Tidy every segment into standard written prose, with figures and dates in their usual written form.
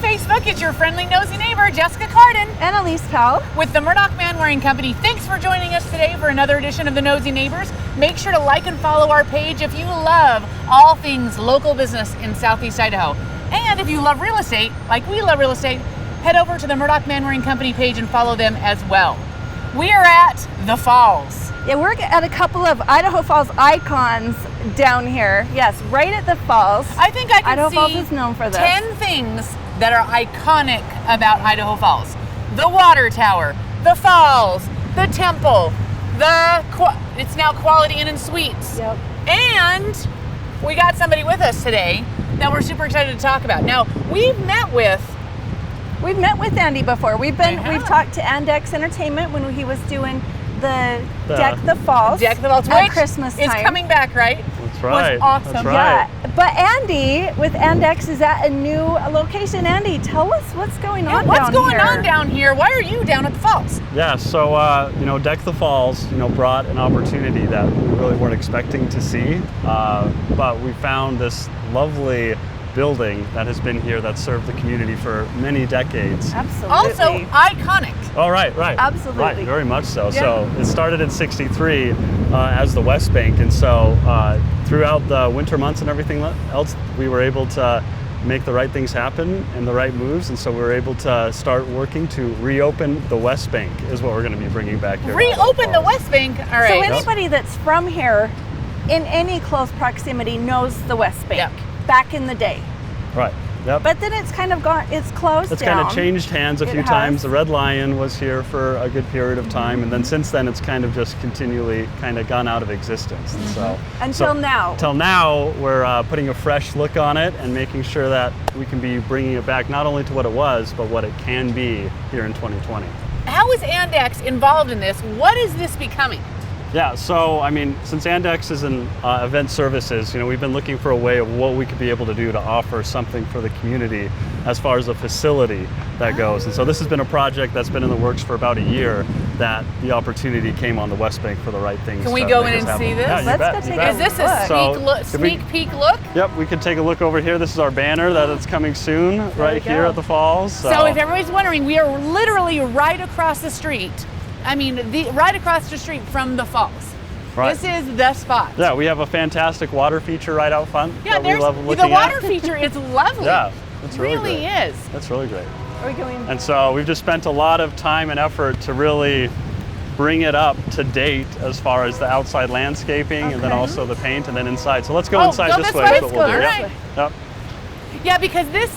Facebook, it's your friendly nosy neighbor, Jessica Cardon. And Elyse Powell. With the Murdock Manwaring Company. Thanks for joining us today for another edition of the Nosy Neighbors. Make sure to like and follow our page if you love all things local business in Southeast Idaho. And if you love real estate, like we love real estate, head over to the Murdock Manwaring Company page and follow them as well. We are at the Falls. Yeah, we're at a couple of Idaho Falls icons down here. Yes, right at the falls. I think I can Idaho see Falls is known for this. 10 things that are iconic about Idaho Falls. The water tower, the falls, the temple, it's now Quality Inn and Suites. Yep. And we got somebody with us today that we're super excited to talk about. Now, we've met with Andy before. We've talked to AndX Entertainment when he was doing the Deck the Falls. Deck the Falls, at which Christmas time. is coming back, right? That's right. Was awesome. That's right. Yeah, but Andy with AndX is at a new location. Andy, tell us what's going on down here. What's going on down here? Why are you down at the falls? Yeah, so Deck the Falls, brought an opportunity that we really weren't expecting to see, but we found this lovely building that has been here that served the community for many decades. Absolutely. Also iconic. Oh, right. Absolutely. Right, very much so. Yeah. So it started in '63 as the Westbank, and so throughout the winter months and everything else, we were able to make the right things happen and the right moves, and so we were able to start working to reopen the Westbank is what we're going to be bringing back here. Reopen the Westbank. All right. So anybody that's from here in any close proximity knows the Westbank. Yep. Back in the day. Right. Yep. But then it's kind of gone, it's closed It's down. kind of changed hands a few times. The Red Lion was here for a good period of time, and then since then it's kind of just continually kind of gone out of existence. And so Until now. Until now, we're putting a fresh look on it and making sure that we can be bringing it back not only to what it was, but what it can be here in 2020. How is AndX involved in this? What is this becoming? Yeah, so since AndX is in event services, we've been looking for a way of what we could be able to do to offer something for the community as far as a facility that goes. And so this has been a project that's been in the works for about a year that the opportunity came on the Westbank for the right things. Can we go in and see this? Yeah, you Let's bet, go you take bet. a Is this a So, sneak peek look? Yep, we can take a look over here. This is our banner that it's coming soon right here at the falls. So if everybody's wondering, we are literally right across the street. Right across the street from the falls. Right. This is the spot. Yeah, we have a fantastic water feature right out front. Yeah, that we love looking the water at. feature is lovely. Yeah, it's really really great. is. That's really great. Are we going? And so we've just spent a lot of time and effort to really bring it up to date as far as the outside landscaping and then also the paint and then inside. So let's go inside this way. Let's That's what go we'll do. this way. Yep. Yeah, because this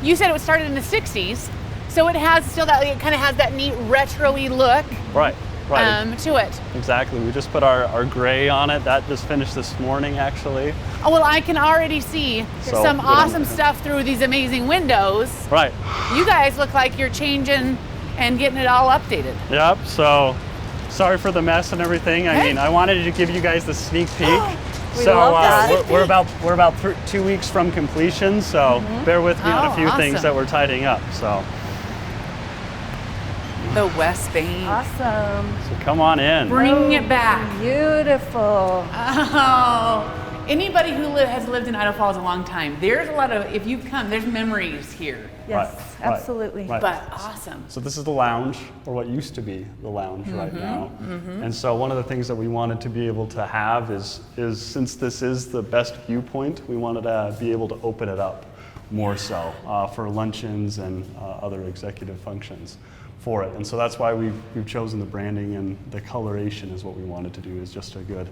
you said it was started in the 60s, so it has still that, it kind of has that neat retro-y look Right. to it. Exactly. We just put our gray on it. That just finished this morning, actually. Oh, well, I can already see So, some good. awesome stuff through these amazing windows. Right. You guys look like you're changing and getting it all updated. Yep. So sorry for the mess and everything. I wanted to give you guys the sneak peek. We love that. We're about 2 weeks from completion, so bear with me on a few things that we're tidying up. So The Westbank. Awesome. come on in. Bringing it back. Beautiful. Oh. Anybody who has lived in Idaho Falls a long time, there's a lot of, if you've come, there's memories here. Yes, Right, absolutely. right. But awesome. So this is the lounge, or what used to be the lounge right now. And so one of the things that we wanted to be able to have is since this is the best viewpoint, we wanted to be able to open it up more so for luncheons and other executive functions for it. And so that's why we've chosen the branding, and the coloration is what we wanted to do, is just a good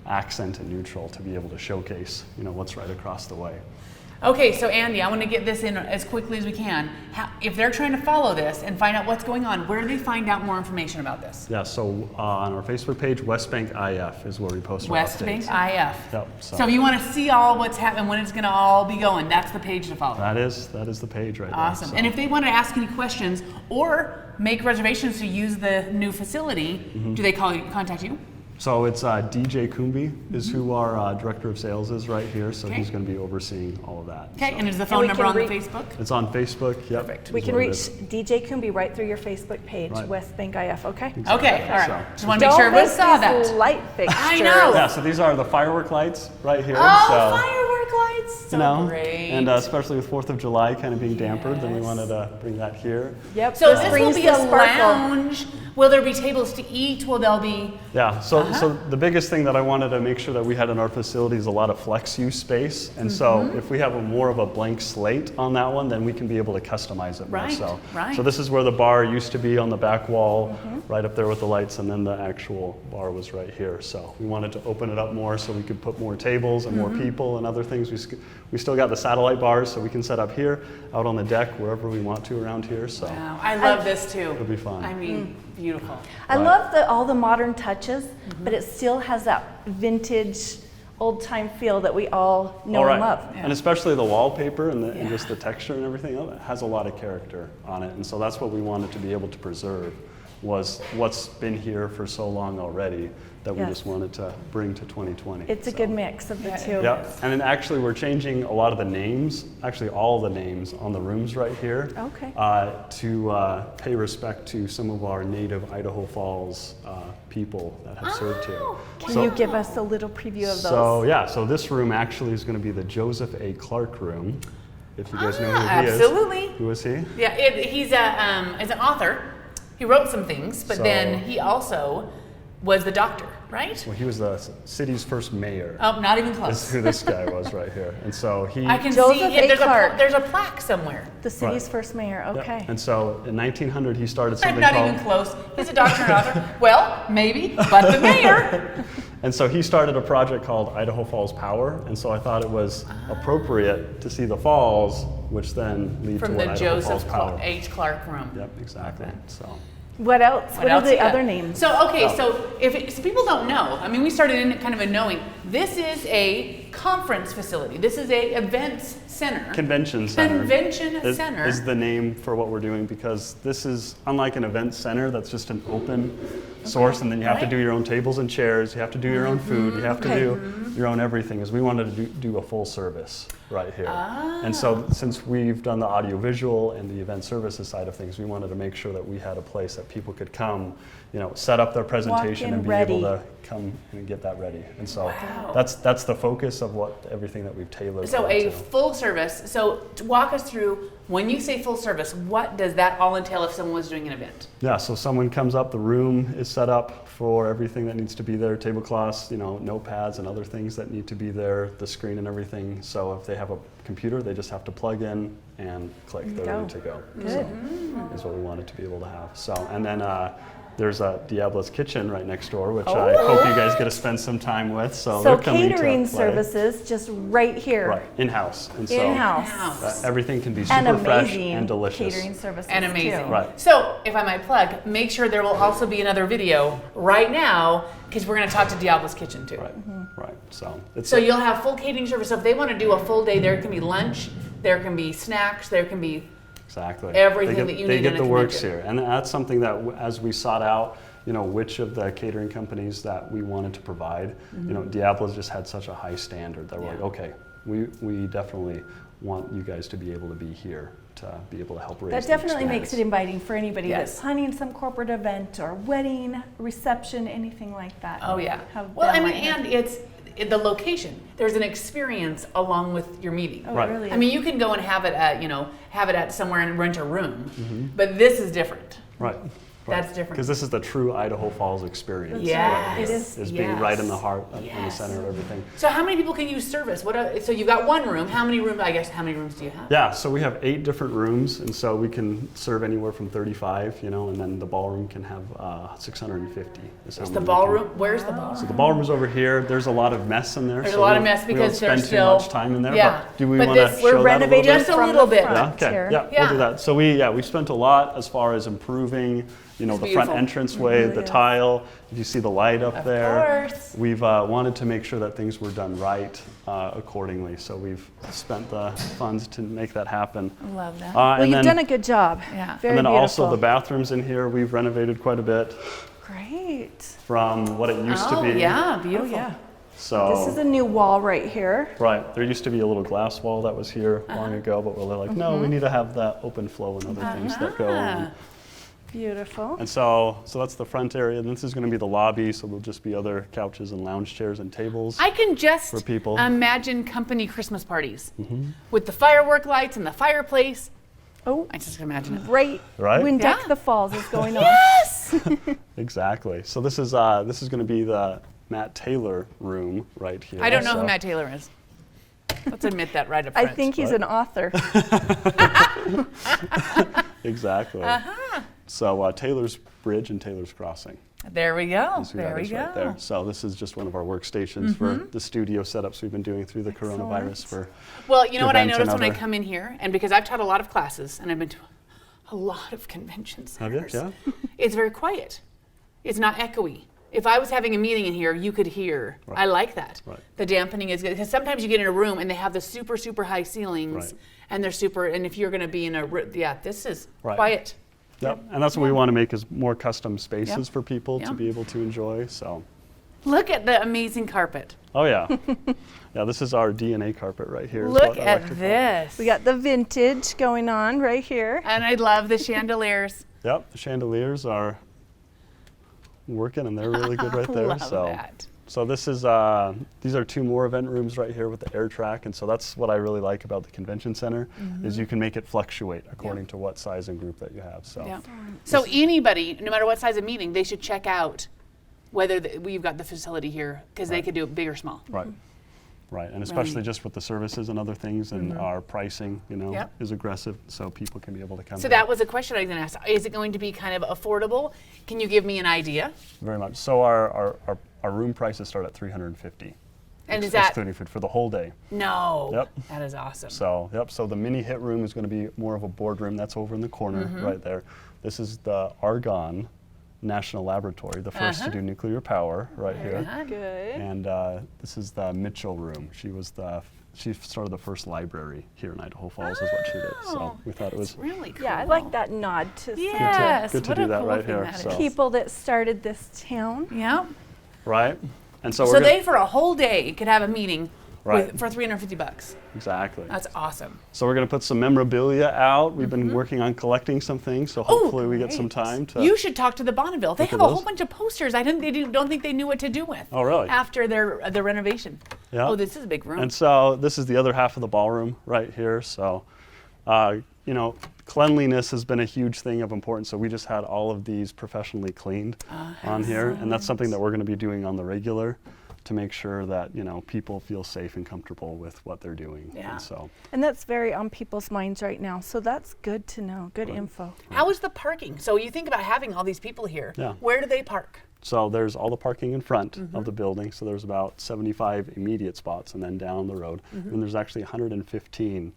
accent and neutral to be able to showcase what's right across the way. Okay, so Andy, I want to get this in as quickly as we can. If they're trying to follow this and find out what's going on, where do they find out more information about this? Yeah, so on our Facebook page, Westbank IF is where we post our Westbank updates. IF. Yep. So if you want to see all what's happening, when it's going to all be going, that's the page to follow. That is the page right there. Awesome. So. And if they want to ask any questions or make reservations to use the new facility, do they contact you? So it's DJ Kumbi is who our Director of Sales is right here, so he's going to be overseeing all of that. Okay, so. and is the phone number on the Facebook? It's on Facebook, yep. Perfect. We can reach DJ Kumbi right through your Facebook page, Right. Westbank IF, okay? Exactly. Okay, all right. So- Just want to make sure everyone saw that. Light fixtures. I know. Yeah, so these are the firework lights right here. Oh, so firework Firework lights, so great. And especially with 4th of July kind of being dampered, then we wanted to bring that here. Yep. So this will be a lounge. Will there be tables to eat? Will there be? Yeah, so the biggest thing that I wanted to make sure that we had in our facility is a lot of flex use space. And so if we have more of a blank slate on that one, then we can be able to customize it more so. So this is where the bar used to be on the back wall, right up there with the lights, and then the actual bar was right here. So we wanted to open it up more so we could put more tables and more people and other things. We still got the satellite bars, so we can set up here, out on the deck, wherever we want to around here. So wow, I love this too. It'll be fun. I mean, beautiful. I love all the modern touches, but it still has that vintage, old-time feel that we all know and love. And especially the wallpaper and just the texture and everything of it has a lot of character on it. And so that's what we wanted to be able to preserve, was what's been here for so long already that we just wanted to bring to 2020. It's a good mix of the two. Yeah, and then actually we're changing a lot of the names, actually all the names on the rooms right here, to pay respect to some of our native Idaho Falls people that have served here. Can you give us a little preview of those? So this room actually is going to be the Joseph A. Clark room, if you guys know who he absolutely. is. Who is he? Yeah, he's an author. He wrote some things, but then he also was the doctor, right? Well, he was the city's first mayor. Oh, not even close. Is who this guy was right here. And so he... I can Joseph see A. Clark. There's a plaque somewhere. The city's first mayor, okay. Yep. And so in 1900 he started something not called... even close. He's a doctor and author. Well, maybe, but the mayor. And so he started a project called Idaho Falls Power. And so I thought it was appropriate to see the falls, which then lead from to the what Joseph Power. H. Clark room. Yep, exactly. So... What else? What are the other names? So so people don't know. I mean, we started in kind of a knowing. This is a conference facility. This is a events center. Convention center. Convention center is the name for what we're doing, because this is unlike an event center that's just an open source, and then you have to do your own tables and chairs. You have to do your own food. You have to do your own everything. Is we wanted to do a full service right here. And so since we've done the audiovisual and the event services side of things, we wanted to make sure that we had a place that people could come, set up their presentation and be able to come and get that ready. And so that's the focus of everything that we've tailored. So a full service. So to walk us through, when you say full service, what does that all entail if someone was doing an event? Yeah, so someone comes up, the room is set up for everything that needs to be there, tablecloths, notepads and other things that need to be there, the screen and everything. So if they have a computer, they just have to plug in and click, they're ready to go. Good. So is what we wanted to be able to have. So, and then there's a Diablas Kitchen right next door, which I hope you guys get to spend some time with. So they're coming catering to play. Services just right here. Right, in-house. And in-house. Everything can be super fresh and delicious. Catering services and amazing. too. Right. So if I might plug, make sure there will also be another video right now, because we're going to talk to Diablas Kitchen too. Right, right. So you'll have full catering service. So if they want to do a full day, there can be lunch, there can be snacks, there can be everything that you need in a convention. They get the works here. And that's something that as we sought out, which of the catering companies that we wanted to provide, Diablas just had such a high standard that we're like, okay, we definitely want you guys to be able to be here to be able to help raise that definitely makes it inviting for anybody that's planning some corporate event or wedding, reception, anything like that. Oh yeah. Well, I mean, and it's the location. There's an experience along with your meeting. Oh, right. Really? I mean, you can go and have it at somewhere and rent a room, but this is different. Right. That's different. Because this is the true Idaho Falls experience. Yes. It is. Is being right in the heart, in the center of everything. So how many people can you service? So you've got one room. How many rooms do you have? Yeah, so we have 8 different rooms, and so we can serve anywhere from 35, and then the ballroom can have 650. Is the ballroom? Where's the ballroom? So the ballroom's over here. There's a lot of mess in there. There's a lot of mess because we don't spend too much time in there. Yeah. But do we want to show we're renovating that just a little bit. Yeah, okay. Yeah, we'll do that. So we spent a lot as far as improving the front entranceway, the tile. If you see the light up there, of course. We've wanted to make sure that things were done right accordingly. So we've spent the funds to make that happen. I love that. Well, you've done a good job. Yeah. Very and then beautiful. also the bathrooms in here, we've renovated quite a bit. Great. From what it used to be. Yeah, beautiful. Oh, yeah. So this is a new wall right here. Right. There used to be a little glass wall that was here long ago, but we're like, no, we need to have that open flow and other things that go on. Beautiful. And so that's the front area. And this is going to be the lobby, so there'll just be other couches and lounge chairs and tables. I can just for people. imagine company Christmas parties with the firework lights and the fireplace. Oh, I just can imagine it. right when Deck Yeah. the Falls is going on. Yes! Exactly. So this is going to be the Matt Taylor room right here. I don't know So- who Matt Taylor is. Let's admit that right up I front. think he's an author. Exactly. So Taylor's Bridge and Taylor's Crossing. There we go. Is who There that we is go. right there. So this is just one of our workstations for the studio setups we've been doing through the coronavirus. For Well, you know what I events and noticed when I other- come in here, and because I've taught a lot of classes and I've been to a lot of convention Have you? centers, Yeah. it's very quiet. It's not echoey. If I was having a meeting in here, you could hear. Right. I like that. Right. The dampening is good because sometimes you get in a room and they have the super, super high ceilings, Right. and they're super. And if you're going to be in a, this is Right. quiet. Yep. And that's what we want to make is more custom spaces Yep. for people Yep. to be able to enjoy. So. Look at the amazing carpet. Oh yeah. Yeah, this is our DNA carpet right here. is Look what I like at to call it. this. We got the vintage going on right here. And I love the chandeliers. Yep, the chandeliers are working and they're really good right there. Love so that. So this is these are two more event rooms right here with the air track, and so that's what I really like about the convention center is you can make it fluctuate according to what size and group that you have. So Yeah. So anybody, no matter what size of meeting, they should check out whether we've got the facility here because they could do it big or small. right. Right, and especially Right. just with the services and other things, and our pricing, Yep. is aggressive, so people can be able to come. So here. that was a question I was going to ask. Is it going to be kind of affordable? Can you give me an idea? Very much. So our room prices start at $350. And is that excluding food for the whole day? no? Yep. That is awesome. So so the mini hit room is going to be more of a boardroom. That's over in the corner right there. This is the Argonne National Laboratory, the first to do nuclear power right here. Good. And this is the Mitchell room. She started the first library here in Idaho Falls is what she did. So we thought it was Really cool. Yeah, I like that nod to some Yes. good to what do a that cool right thing here, that is. so. people that started this town. Yeah. right. And so, So we're they for a whole day could have a meeting Right. for $350. exactly. That's awesome. So we're going to put some memorabilia out. We've been working on collecting some things, so hopefully we get some great. time to. You should talk to the Bonneville. They Look have at a whole those. bunch of posters. Don't think they knew what to do with. Oh, really? After their renovation. Yeah. Oh, this is a big room. And so this is the other half of the ballroom right here. So, cleanliness has been a huge thing of importance. So we just had all of these professionally cleaned on here, and that's something that we're going to be doing on the regular to make sure that people feel safe and comfortable with what they're doing. Yeah. And so And that's very on people's minds right now. So that's good to know. Good info. How is the parking? So you think about having all these people here. Yeah. Where do they park? So there's all the parking in front of the building. So there's about 75 immediate spots, and then down the road, and there's actually 115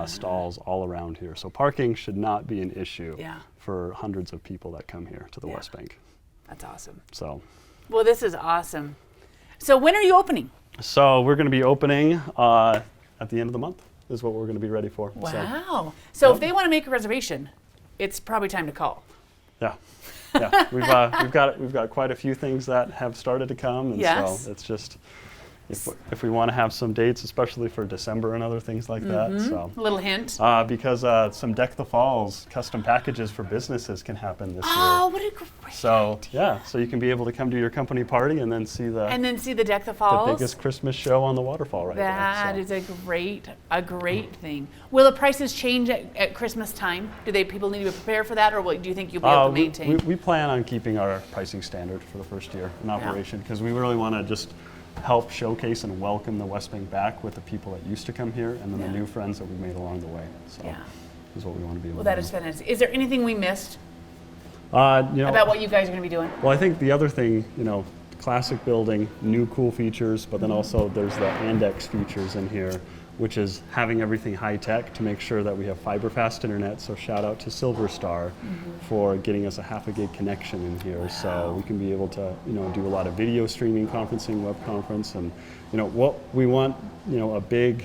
stalls all around here. So parking should not be an issue Yeah. for hundreds of people that come here to the Yeah. Westbank. That's awesome. So Well, this is awesome. So when are you opening? we're going to be opening at the end of the month. Is what we're going to be ready for. Wow. So if they want to make a reservation, it's probably time to call. Yeah. Yeah, we've got quite a few things that have started to come, and Yes. so it's just if we want to have some dates, especially for December and other things like that. So A little hint. because some Deck the Falls custom packages for businesses can happen this Oh, year. what a great. So so you can be able to come to your company party and then see And then see the Deck the the Falls. biggest Christmas show on the waterfall right That there. is a great thing. Will the prices change at Christmas time? People need to prepare for that, or do you think you'll be able to maintain? We plan on keeping our pricing standard for the first year in operation because we really want to just help showcase and welcome the Westbank back with the people that used to come here and then the new friends that we made along the way. So Yeah. is what we want to be able Well, to that do. is fantastic. Is there anything we missed About about what you guys are going to be doing? Well, I think the other thing, classic building, new cool features, but then also there's the AndX features in here, which is having everything high tech to make sure that we have fiber fast internet. So shout out to Silver Star for getting us a half a gig connection in here. So we can be able to, do a lot of video streaming, conferencing, web conference, and what we want, a big,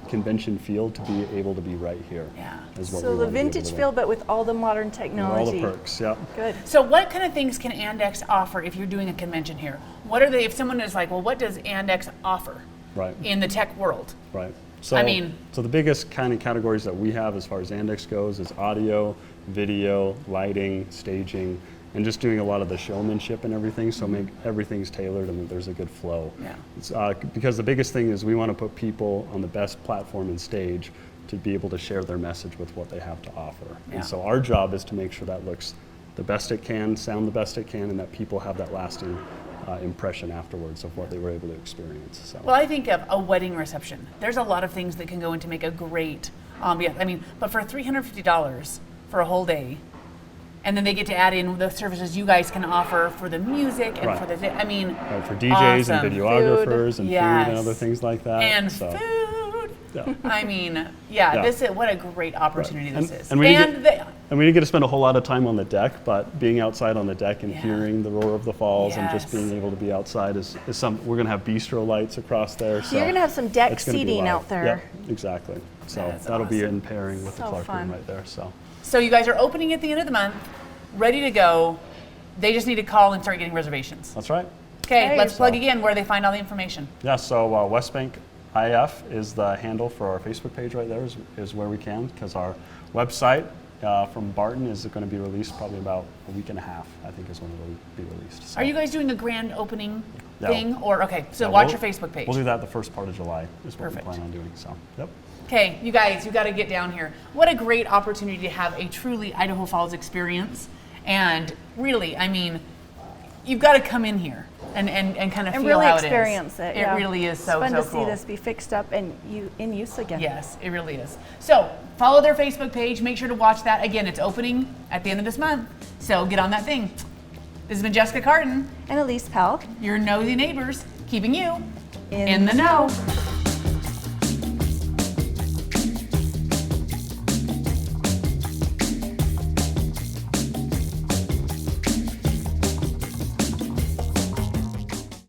convention field to be able to be right here. Yeah. Is what So we the want to be able vintage to feel, but with all the modern do. technology. All the perks, yeah. Good. So what kind of things can AndX offer if you're doing a convention here? What are they, if someone is like, well, what does AndX offer Right. in the tech world? Right. So, I mean- so the biggest kind of categories that we have as far as AndX goes is audio, video, lighting, staging, and just doing a lot of the showmanship and everything, so make everything's tailored and that there's a good flow. Yeah. It's, because the biggest thing is we want to put people on the best platform and stage to be able to share their message with what they have to offer. Yeah. And so our job is to make sure that looks the best it can, sound the best it can, and that people have that lasting impression afterwards of what they were able to experience. So. Well, I think of a wedding reception. There's a lot of things that can go in to make a great ambiance. I mean, but for $350 for a whole day, and then they get to add in the services you guys can offer for the music and for the, I mean, for DJs awesome. and videographers Food. and Yes. food and other things like that. And so. food. Yeah. I mean, yeah, Yeah. What a great opportunity this is. And we didn't get to spend a whole lot of time on the deck, but being outside on the deck and hearing the roar of the falls and just being able to be outside is something. We're going to have bistro lights across there. So you're going to have some deck it's gonna be seating live. out there. Yeah, exactly. So That's that'll be awesome. in pairing with the So Clark fun. room right there. So you guys are opening at the end of the month, ready to go. They just need to call and start getting reservations. That's right. Okay, Okay. let's plug again where they find all the information. Yeah, so Westbank IF is the handle for our Facebook page right there is where we can, because our website from Barton is going to be released probably about a week and a half, I think is when it'll be released. So, Are you guys doing a grand opening Yeah. thing? Or, okay, so yeah, watch we'll- your Facebook page. We'll do that the first part of July is what Perfect. we plan on doing. So, yep. Okay, you guys, you got to get down here. What a great opportunity to have a truly Idaho Falls experience. And really, I mean, you've got to come in here and kind of And feel really how experience it is. it. Yeah. It really is so, It's fun so to cool. see this be fixed up and in use again. Yes, it really is. So follow their Facebook page. Make sure to watch that. Again, it's opening at the end of this month. So get on that thing. This has been Jessica Cardon, And Elyse Powell. your nosy neighbors, keeping you In in the know.